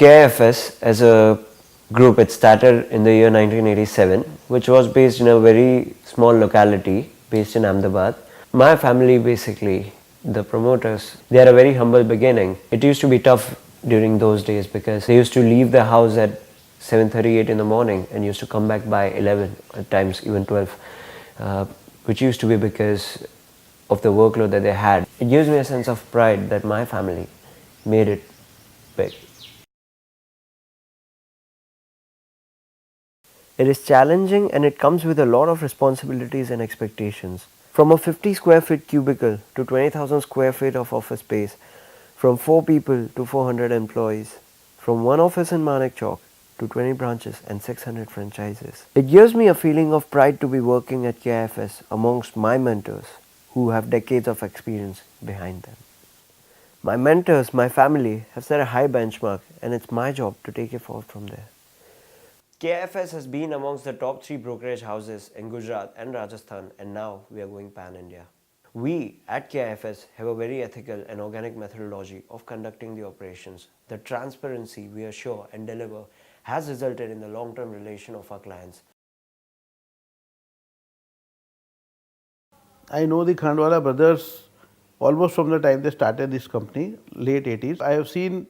KIFS as a group, it started in the year 1987, which was based in a very small locality based in Ahmedabad. My family, basically, the promoters, they had a very humble beginning. It used to be tough during those days because they used to leave the house at 7:38 in the morning and used to come back by 11, at times even 12, which used to be because of the workload that they had. It gives me a sense of pride that my family made it big. It is challenging and it comes with a lot of responsibilities and expectations. From a 50 square feet cubicle to 20,000 square feet of office space, from 4 people to 400 employees, from one office in Manek Chowk to 20 branches and 600 franchises. It gives me a feeling of pride to be working at KIFS amongst my mentors who have decades of experience behind them. My mentors, my family have set a high benchmark and it's my job to take it forward from there. KIFS has been amongst the top 3 brokerage houses in Gujarat and Rajasthan, and now we are going pan-India. We at KIFS have a very ethical and organic methodology of conducting the operations. The transparency we assure and deliver has resulted in the long-term relation of our clients. I know the Khandwala brothers almost from the time they started this company, late 80s. I have seen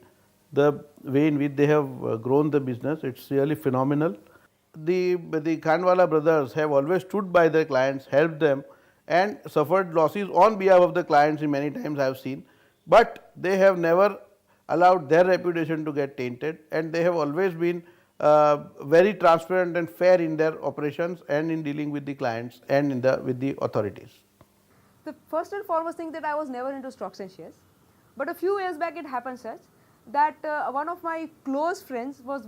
the way in which they have grown the business. It's really phenomenal. The Khandwala brothers have always stood by their clients, helped them, and suffered losses on behalf of the clients in many times I have seen. But they have never allowed their reputation to get tainted, and they have always been very transparent and fair in their operations and in dealing with the clients and with the authorities. The first and foremost thing that I was never into stocks and shares, but a few years back it happened such that one of my close friends was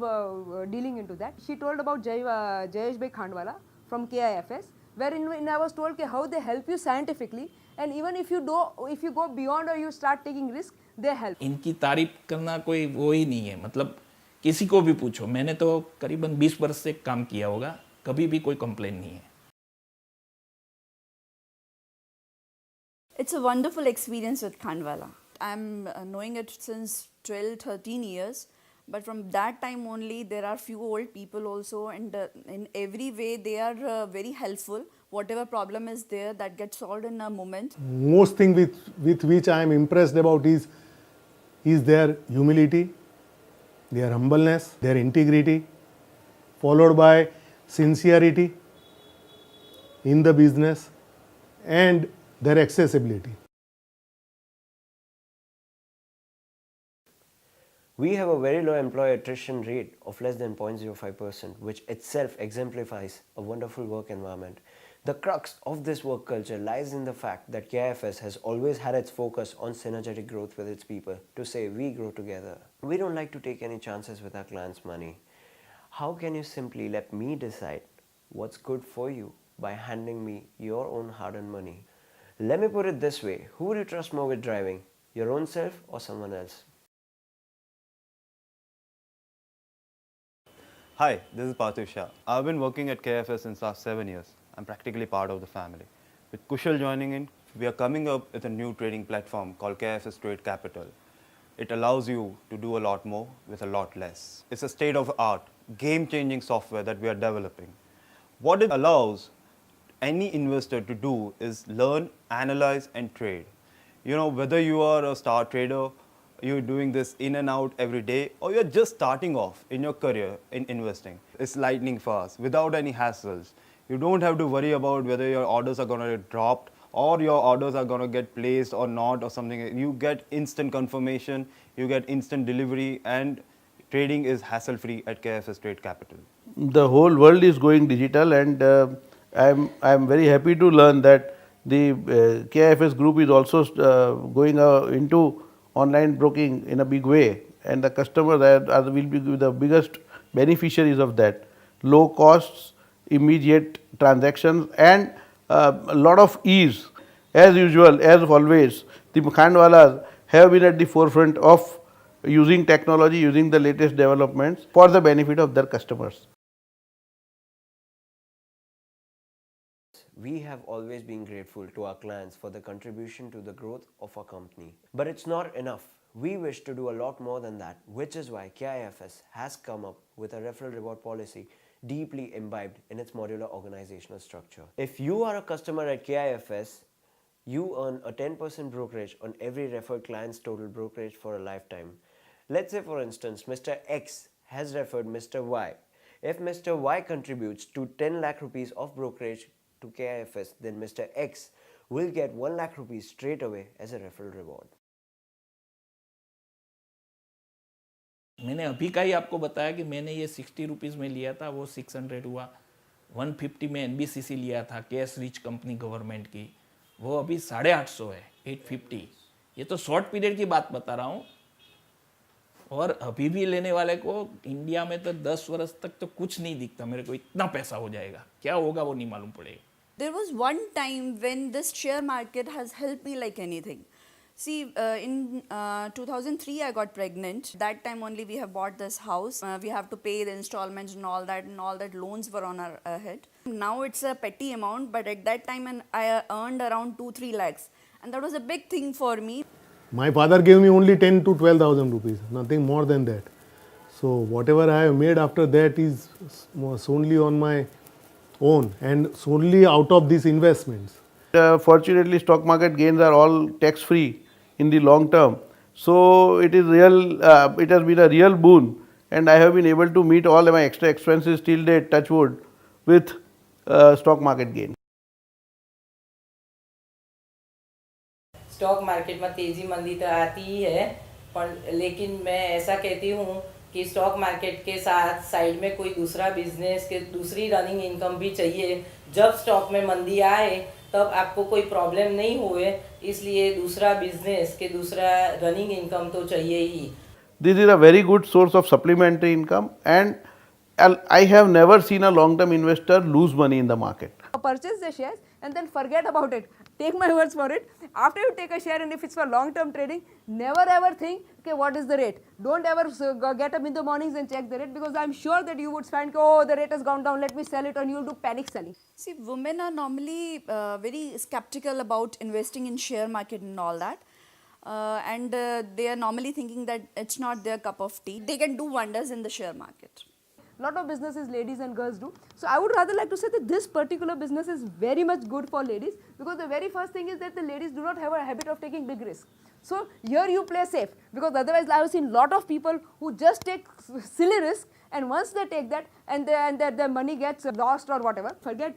dealing into that. She told about Jayesh Bhai Khandwala from KIFS, wherein I was told how they help you scientifically, and even if you go beyond or you start taking risk, they help. इनकी तारीफ करना कोई वो ही नहीं है, मतलब किसी को भी पूछो, मैंने तो करीबन 20 वर्ष से काम किया होगा, कभी भी कोई कंप्लेन नहीं है. It's a wonderful experience with Khandwala. I'm knowing it since 12, 13 years. But from that time only, there are few old people also, and in every way they are very helpful. Whatever problem is there, that gets solved in a moment. Most thing with which I am impressed about is their humility, their humbleness, their integrity, followed by sincerity in the business and their accessibility. We have a very low employee attrition rate of less than 0.05%, which itself exemplifies a wonderful work environment. The crux of this work culture lies in the fact that KIFS has always had its focus on synergetic growth with its people, to say we grow together. We don't like to take any chances with our clients' money. How can you simply let me decide what's good for you by handing me your own hard-earned money? Let me put it this way, who would you trust more with driving, your own self or someone else? Hi, this is Parthiv Shah. I've been working at KIFS since last 7 years. I'm practically part of the family. With Kushal joining in, we are coming up with a new trading platform called KIFS Trade Capital. It allows you to do a lot more with a lot less. It's a state-of-the-art, game-changing software that we are developing. What it allows any investor to do is learn, analyze and trade. You know, whether you are a star trader, you're doing this in and out every day, or you're just starting off in your career in investing. It's lightning fast, without any hassles. You don't have to worry about whether your orders are going to get dropped or your orders are going to get placed or not or something. You get instant confirmation, you get instant delivery, and trading is hassle-free at KIFS Trade Capital. The whole world is going digital, and I'm very happy to learn that the KIFS group is also going into online broking in a big way, and the customers will be the biggest beneficiaries of that. Low costs, immediate transactions, and a lot of ease. As usual, as always, the Khandwalas have been at the forefront of using technology, using the latest developments for the benefit of their customers. We have always been grateful to our clients for the contribution to the growth of our company. But it's not enough. We wish to do a lot more than that, which is why KIFS has come up with a referral reward policy deeply imbibed in its modular organizational structure. If you are a customer at KIFS, you earn a 10% brokerage on every referred client's total brokerage for a lifetime. Let's say, for instance, Mr. X has referred Mr. Y. If Mr. Y contributes to 10 lakh rupees of brokerage to KIFS, then Mr. X will get 1 lakh rupees straight away as a referral reward. मैंने अभी का ही आपको बताया कि मैंने ये 60 rupees में लिया था, वो 600 हुआ। 150 में NBCC लिया था, कैश रिच कंपनी गवर्नमेंट की, वो अभी 850 है, 850। ये तो शॉर्ट पीरियड की बात बता रहा हूँ। और अभी भी लेने वाले को इंडिया में तो 10 वर्ष तक तो कुछ नहीं दिखता मेरे को, इतना पैसा हो जाएगा, क्या होगा वो नहीं मालूम पड़ेगा। There was one time when this share market has helped me like anything. See, in 2003 I got pregnant. That time only we have bought this house. We have to pay the installments and all that loans were on our head. Now it's a petty amount, but at that time I earned around 2-3 lakhs, and that was a big thing for me. My father gave me only 10 to 12,000 rupees, nothing more than that. So whatever I have made after that is solely on my own and solely out of these investments. Fortunately, stock market gains are all tax free in the long term. So it is real. It has been a real boon, and I have been able to meet all my extra expenses till date, touch wood, with stock market gain. Stock market में तेज़ी मंदी तो आती ही है, पर लेकिन मैं ऐसा कहती हूँ कि स्टॉक मार्केट के साथ साइड में कोई दूसरा बिजनेस के दूसरी रनिंग इनकम भी चाहिए। जब स्टॉक में मंदी आए तब आपको कोई प्रॉब्लम नहीं हुए, इसलिए दूसरा बिजनेस के दूसरा रनिंग इनकम तो चाहिए ही। This is a very good source of supplementary income, and I have never seen a long-term investor lose money in the market. Purchase the shares and then forget about it. Take my words for it. After you take a share, and if it's for long-term trading, never ever think, okay, what is the rate? Don't ever get up in the mornings and check the rate, because I'm sure that you would find, oh, the rate has gone down, let me sell it, and you'll do panic selling. See, women are normally very skeptical about investing in share market and all that. And they are normally thinking that it's not their cup of tea. They can do wonders in the share market. Lot of businesses ladies and girls do. So I would rather like to say that this particular business is very much good for ladies, because the very first thing is that the ladies do not have a habit of taking big risks. So here you play safe, because otherwise I have seen lot of people who just take silly risks, and once they take that and their money gets lost or whatever, forget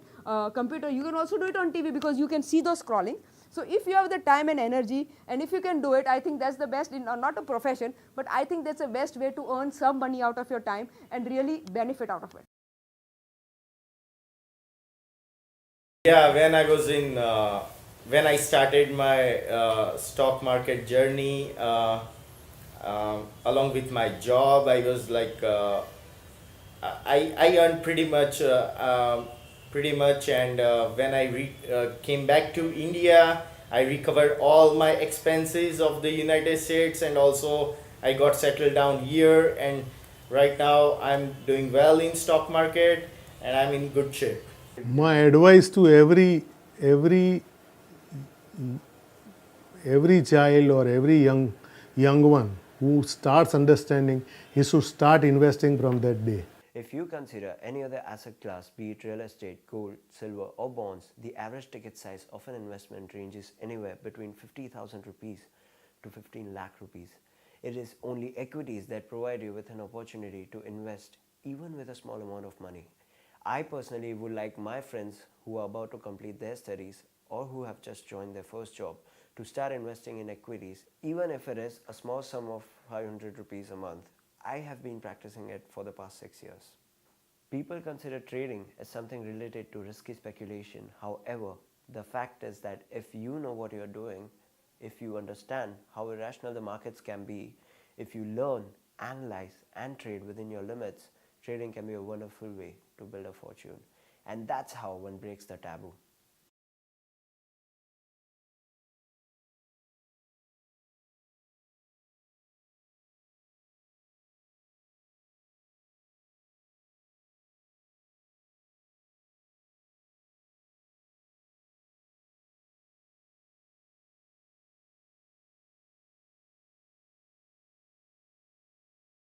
computer. You can also do it on TV, because you can see those scrolling. So if you have the time and energy, and if you can do it, I think that's the best, in not a profession, but I think that's the best way to earn some money out of your time and really benefit out of it. Yeah, when I started my stock market journey, along with my job, I was like, I earned pretty much, and when I came back to India, I recovered all my expenses of the United States, and also I got settled down here, and right now I'm doing well in stock market and I'm in good shape. My advice to every child or every young one who starts understanding, he should start investing from that day. If you consider any other asset class, be it real estate, gold, silver or bonds, the average ticket size of an investment ranges anywhere between 50,000 rupees to 15 lakh rupees. It is only equities that provide you with an opportunity to invest even with a small amount of money. I personally would like my friends who are about to complete their studies or who have just joined their first job to start investing in equities, even if it is a small sum of 500 rupees a month. I have been practicing it for the past 6 years. People consider trading as something related to risky speculation. However, the fact is that if you know what you are doing, if you understand how irrational the markets can be, if you learn, analyze and trade within your limits, trading can be a wonderful way to build a fortune. And that's how one breaks the taboo.